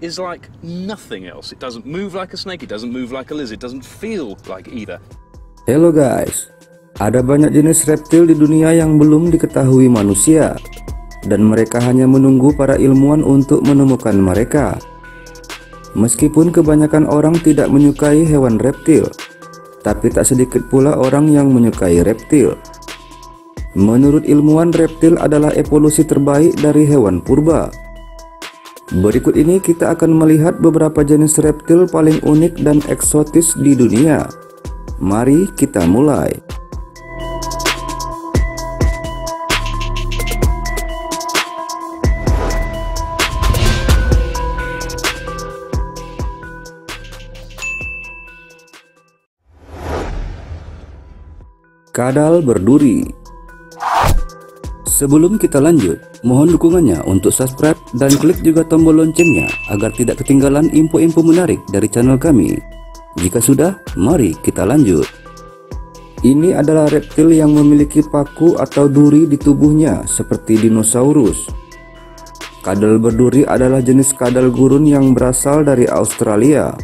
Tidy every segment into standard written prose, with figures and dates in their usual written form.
is like nothing else. It doesn't move like a snake, it doesn't move like a lizard, it doesn't feel like either. Hello guys, ada banyak jenis reptil di dunia yang belum diketahui manusia, dan mereka hanya menunggu para ilmuwan untuk menemukan mereka. Meskipun kebanyakan orang tidak menyukai hewan reptil, tapi tak sedikit pula orang yang menyukai reptil. Menurut ilmuwan, reptil adalah evolusi terbaik dari hewan purba. Berikut ini kita akan melihat beberapa jenis reptil paling unik dan eksotis di dunia. Mari kita mulai. Kadal berduri. Sebelum kita lanjut, mohon dukungannya untuk subscribe dan klik juga tombol loncengnya agar tidak ketinggalan info-info menarik dari channel kami. Jika sudah, mari kita lanjut. Ini adalah reptil yang memiliki paku atau duri di tubuhnya seperti dinosaurus. Kadal berduri adalah jenis kadal gurun yang berasal dari Australia.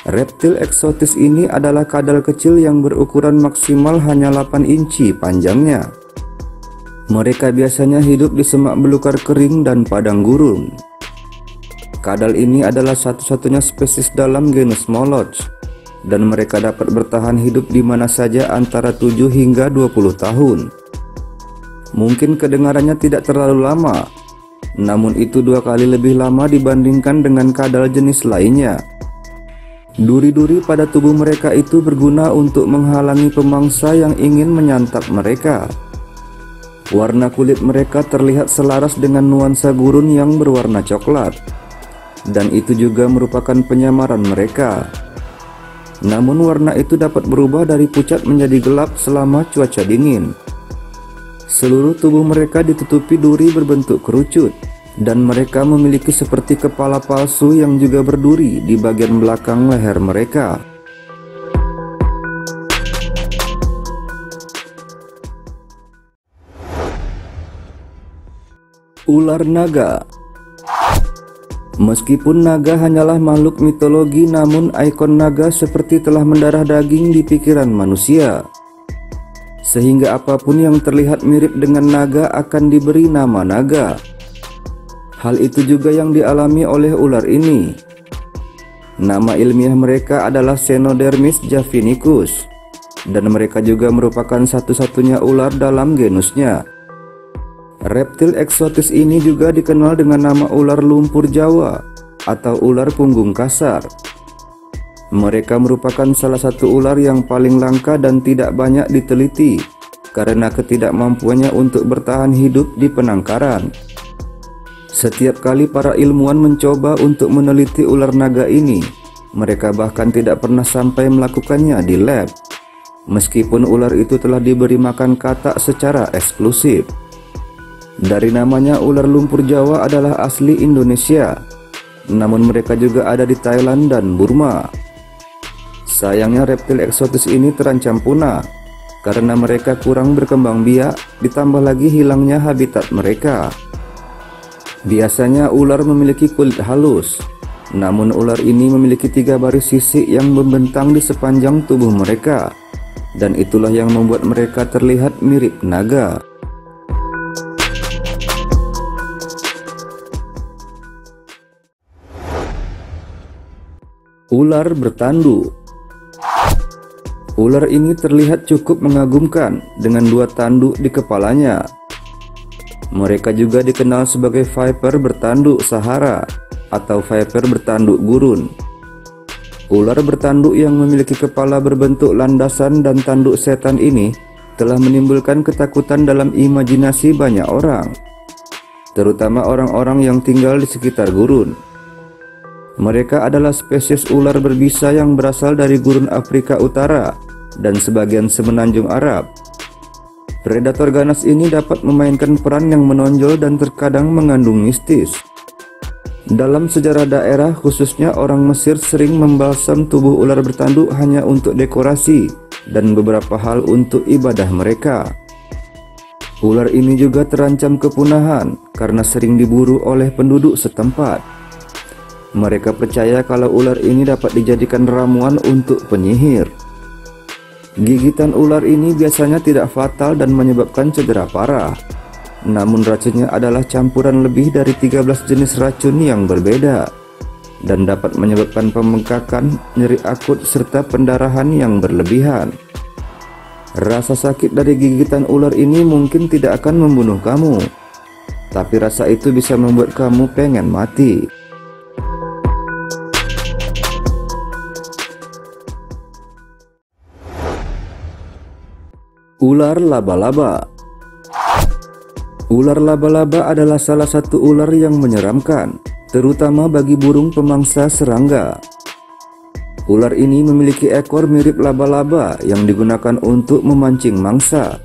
Reptil eksotis ini adalah kadal kecil yang berukuran maksimal hanya 8 inci panjangnya. Mereka biasanya hidup di semak belukar kering dan padang gurun. Kadal ini adalah satu-satunya spesies dalam genus Moloch, dan mereka dapat bertahan hidup di mana saja antara 7 hingga 20 tahun. Mungkin kedengarannya tidak terlalu lama, namun itu 2 kali lebih lama dibandingkan dengan kadal jenis lainnya. Duri-duri pada tubuh mereka itu berguna untuk menghalangi pemangsa yang ingin menyantap mereka. Warna kulit mereka terlihat selaras dengan nuansa gurun yang berwarna coklat, dan itu juga merupakan penyamaran mereka. Namun warna itu dapat berubah dari pucat menjadi gelap selama cuaca dingin. Seluruh tubuh mereka ditutupi duri berbentuk kerucut, dan mereka memiliki seperti kepala palsu yang juga berduri di bagian belakang leher mereka. Ular naga. Meskipun naga hanyalah makhluk mitologi, namun ikon naga seperti telah mendarah daging di pikiran manusia, sehingga apapun yang terlihat mirip dengan naga akan diberi nama naga. Hal itu juga yang dialami oleh ular ini. Nama ilmiah mereka adalah Xenodermis javanicus, dan mereka juga merupakan satu-satunya ular dalam genusnya. Reptil eksotis ini juga dikenal dengan nama ular lumpur Jawa atau ular punggung kasar. Mereka merupakan salah satu ular yang paling langka dan tidak banyak diteliti karena ketidakmampuannya untuk bertahan hidup di penangkaran. Setiap kali para ilmuwan mencoba untuk meneliti ular naga ini, mereka bahkan tidak pernah sampai melakukannya di lab, meskipun ular itu telah diberi makan katak secara eksklusif. Dari namanya, ular lumpur Jawa adalah asli Indonesia, namun mereka juga ada di Thailand dan Burma. Sayangnya reptil eksotis ini terancam punah karena mereka kurang berkembang biak, ditambah lagi hilangnya habitat mereka. Biasanya ular memiliki kulit halus, namun ular ini memiliki 3 baris sisik yang membentang di sepanjang tubuh mereka, dan itulah yang membuat mereka terlihat mirip naga. Ular bertanduk. Ular ini terlihat cukup mengagumkan dengan 2 tanduk di kepalanya. Mereka juga dikenal sebagai viper bertanduk Sahara atau viper bertanduk gurun. Ular bertanduk yang memiliki kepala berbentuk landasan dan tanduk setan ini telah menimbulkan ketakutan dalam imajinasi banyak orang, terutama orang-orang yang tinggal di sekitar gurun. Mereka adalah spesies ular berbisa yang berasal dari gurun Afrika Utara dan sebagian semenanjung Arab. Predator ganas ini dapat memainkan peran yang menonjol dan terkadang mengandung mistis. Dalam sejarah daerah, khususnya orang Mesir sering membalsam tubuh ular bertanduk hanya untuk dekorasi dan beberapa hal untuk ibadah mereka. Ular ini juga terancam kepunahan karena sering diburu oleh penduduk setempat. Mereka percaya kalau ular ini dapat dijadikan ramuan untuk penyihir. Gigitan ular ini biasanya tidak fatal dan menyebabkan cedera parah. Namun racunnya adalah campuran lebih dari 13 jenis racun yang berbeda dan dapat menyebabkan pembengkakan, nyeri akut, serta pendarahan yang berlebihan. Rasa sakit dari gigitan ular ini mungkin tidak akan membunuh kamu, tapi rasa itu bisa membuat kamu pengen mati. Ular laba-laba. Ular laba-laba adalah salah satu ular yang menyeramkan, terutama bagi burung pemangsa serangga. Ular ini memiliki ekor mirip laba-laba yang digunakan untuk memancing mangsa.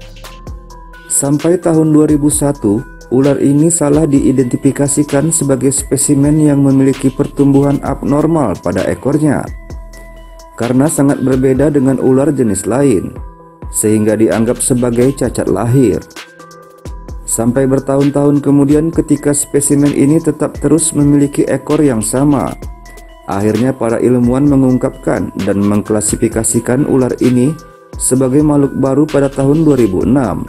Sampai tahun 2001, ular ini salah diidentifikasikan sebagai spesimen yang memiliki pertumbuhan abnormal pada ekornya, karena sangat berbeda dengan ular jenis lain, sehingga dianggap sebagai cacat lahir. Sampai bertahun-tahun kemudian ketika spesimen ini tetap terus memiliki ekor yang sama, akhirnya para ilmuwan mengungkapkan dan mengklasifikasikan ular ini sebagai makhluk baru pada tahun 2006.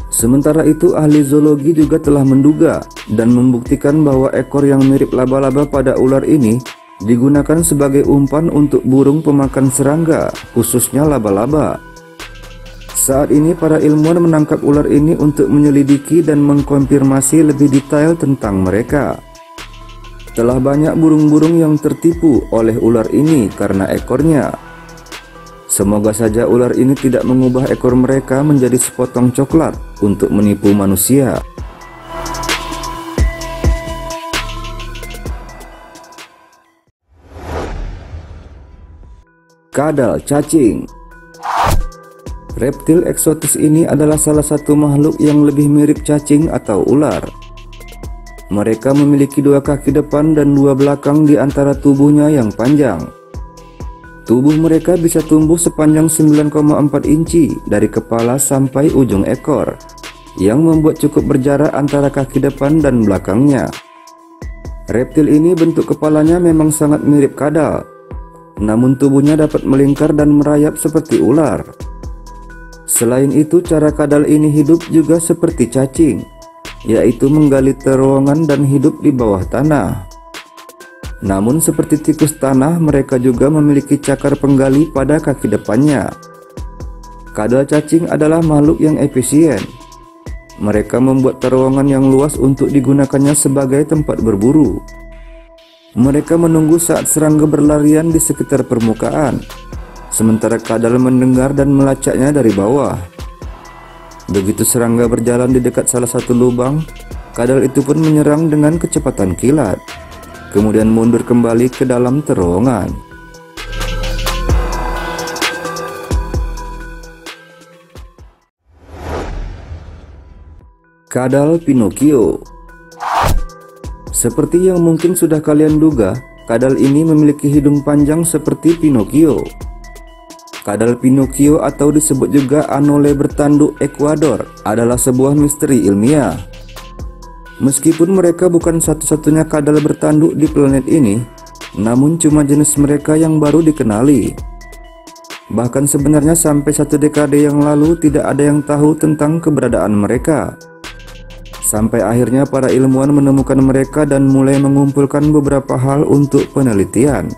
Sementara itu, ahli zoologi juga telah menduga dan membuktikan bahwa ekor yang mirip laba-laba pada ular ini digunakan sebagai umpan untuk burung pemakan serangga, khususnya laba-laba. Saat ini para ilmuwan menangkap ular ini untuk menyelidiki dan mengkonfirmasi lebih detail tentang mereka. Telah banyak burung-burung yang tertipu oleh ular ini karena ekornya. Semoga saja ular ini tidak mengubah ekor mereka menjadi sepotong coklat untuk menipu manusia. Kadal cacing. Reptil eksotis ini adalah salah satu makhluk yang lebih mirip cacing atau ular. Mereka memiliki 2 kaki depan dan 2 belakang di antara tubuhnya yang panjang. Tubuh mereka bisa tumbuh sepanjang 9,4 inci dari kepala sampai ujung ekor, yang membuat cukup berjarak antara kaki depan dan belakangnya. Reptil ini bentuk kepalanya memang sangat mirip kadal, namun tubuhnya dapat melingkar dan merayap seperti ular. Selain itu, cara kadal ini hidup juga seperti cacing, yaitu menggali terowongan dan hidup di bawah tanah. Namun seperti tikus tanah, mereka juga memiliki cakar penggali pada kaki depannya. Kadal cacing adalah makhluk yang efisien. Mereka membuat terowongan yang luas untuk digunakannya sebagai tempat berburu. Mereka menunggu saat serangga berlarian di sekitar permukaan, sementara kadal mendengar dan melacaknya dari bawah. Begitu serangga berjalan di dekat salah satu lubang, kadal itu pun menyerang dengan kecepatan kilat, kemudian mundur kembali ke dalam terowongan. Kadal Pinocchio. Seperti yang mungkin sudah kalian duga, kadal ini memiliki hidung panjang seperti Pinocchio. Kadal Pinocchio atau disebut juga anole bertanduk Ekuador adalah sebuah misteri ilmiah. Meskipun mereka bukan satu-satunya kadal bertanduk di planet ini, namun cuma jenis mereka yang baru dikenali. Bahkan sebenarnya sampai 1 dekade yang lalu tidak ada yang tahu tentang keberadaan mereka. Sampai akhirnya para ilmuwan menemukan mereka dan mulai mengumpulkan beberapa hal untuk penelitian.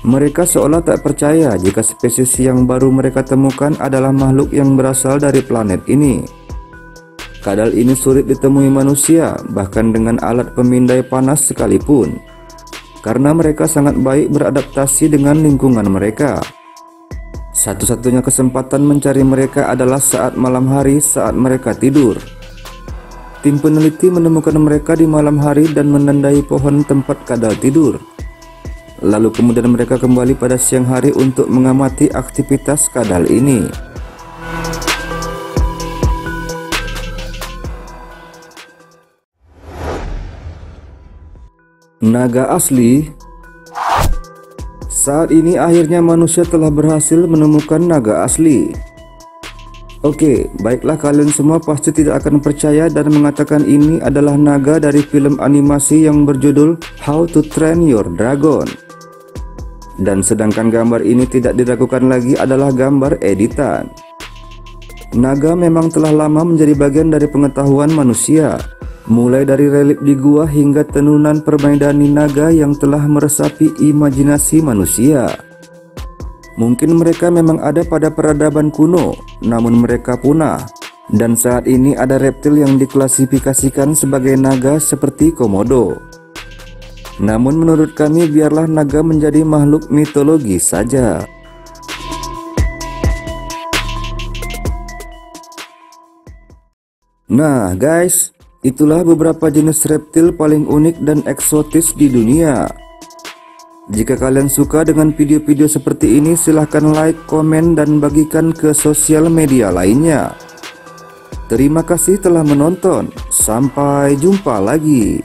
Mereka seolah tak percaya jika spesies yang baru mereka temukan adalah makhluk yang berasal dari planet ini. Kadal ini sulit ditemui manusia, bahkan dengan alat pemindai panas sekalipun, karena mereka sangat baik beradaptasi dengan lingkungan mereka. Satu-satunya kesempatan mencari mereka adalah saat malam hari saat mereka tidur. Tim peneliti menemukan mereka di malam hari dan menandai pohon tempat kadal tidur. Lalu kemudian mereka kembali pada siang hari untuk mengamati aktivitas kadal ini. Naga asli. Saat ini akhirnya manusia telah berhasil menemukan naga asli. Oke, baiklah, kalian semua pasti tidak akan percaya dan mengatakan ini adalah naga dari film animasi yang berjudul How to Train Your Dragon. Dan sedangkan gambar ini tidak diragukan lagi adalah gambar editan. Naga memang telah lama menjadi bagian dari pengetahuan manusia, mulai dari relief di gua hingga tenunan permaidani naga yang telah meresapi imajinasi manusia. Mungkin mereka memang ada pada peradaban kuno, namun mereka punah. Dan saat ini ada reptil yang diklasifikasikan sebagai naga seperti komodo. Namun menurut kami biarlah naga menjadi makhluk mitologi saja. Nah guys, itulah beberapa jenis reptil paling unik dan eksotis di dunia. Jika kalian suka dengan video-video seperti ini, silahkan like, komen, dan bagikan ke sosial media lainnya. Terima kasih telah menonton. Sampai jumpa lagi.